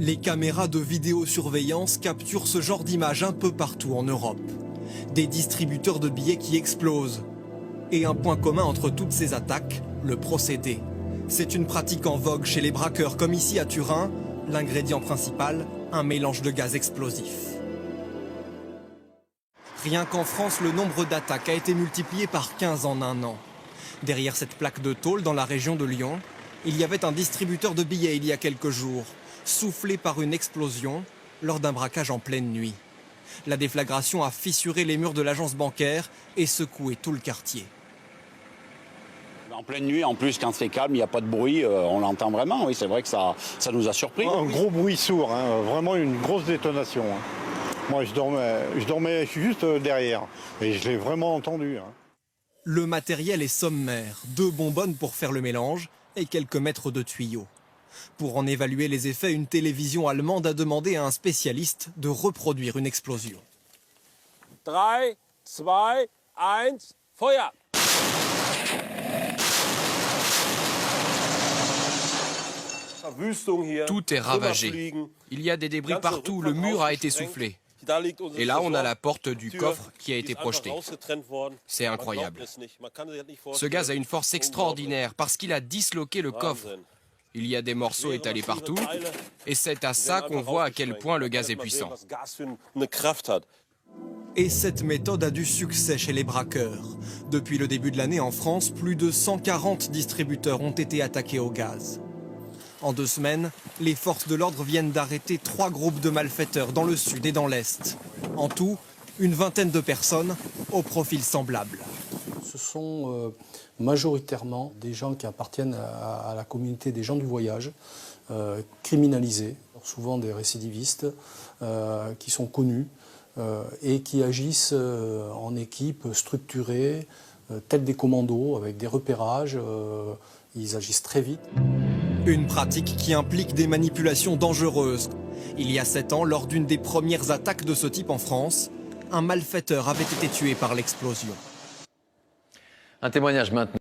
Les caméras de vidéosurveillance capturent ce genre d'images un peu partout en Europe. Des distributeurs de billets qui explosent. Et un point commun entre toutes ces attaques, le procédé. C'est une pratique en vogue chez les braqueurs comme ici à Turin. L'ingrédient principal, un mélange de gaz explosif. Rien qu'en France, le nombre d'attaques a été multiplié par 15 en un an. Derrière cette plaque de tôle dans la région de Lyon, il y avait un distributeur de billets il y a quelques jours, soufflé par une explosion lors d'un braquage en pleine nuit. La déflagration a fissuré les murs de l'agence bancaire et secoué tout le quartier. En pleine nuit, en plus, quand c'est calme, il n'y a pas de bruit, on l'entend vraiment. Oui, c'est vrai que ça nous a surpris. Un gros bruit sourd, hein, vraiment une grosse détonation. Hein. Moi, je dormais juste derrière et je l'ai vraiment entendu. Hein. Le matériel est sommaire, 2 bonbonnes pour faire le mélange et quelques mètres de tuyaux. Pour en évaluer les effets, une télévision allemande a demandé à un spécialiste de reproduire une explosion. 3, 2, 1, Feuer! Tout est ravagé. Il y a des débris partout, le mur a été soufflé. Et là, on a la porte du coffre qui a été projetée. C'est incroyable. Ce gaz a une force extraordinaire parce qu'il a disloqué le coffre. Il y a des morceaux étalés partout, et c'est à ça qu'on voit à quel point le gaz est puissant. Et cette méthode a du succès chez les braqueurs. Depuis le début de l'année en France, plus de 140 distributeurs ont été attaqués au gaz. En 2 semaines, les forces de l'ordre viennent d'arrêter 3 groupes de malfaiteurs dans le sud et dans l'est. En tout, une vingtaine de personnes au profil semblable. Ce sont majoritairement des gens qui appartiennent à la communauté des gens du voyage, criminalisés, souvent des récidivistes, qui sont connus et qui agissent en équipe structurée, tels des commandos, avec des repérages. Ils agissent très vite. Une pratique qui implique des manipulations dangereuses. Il y a 7 ans, lors d'une des premières attaques de ce type en France, un malfaiteur avait été tué par l'explosion. Un témoignage maintenant.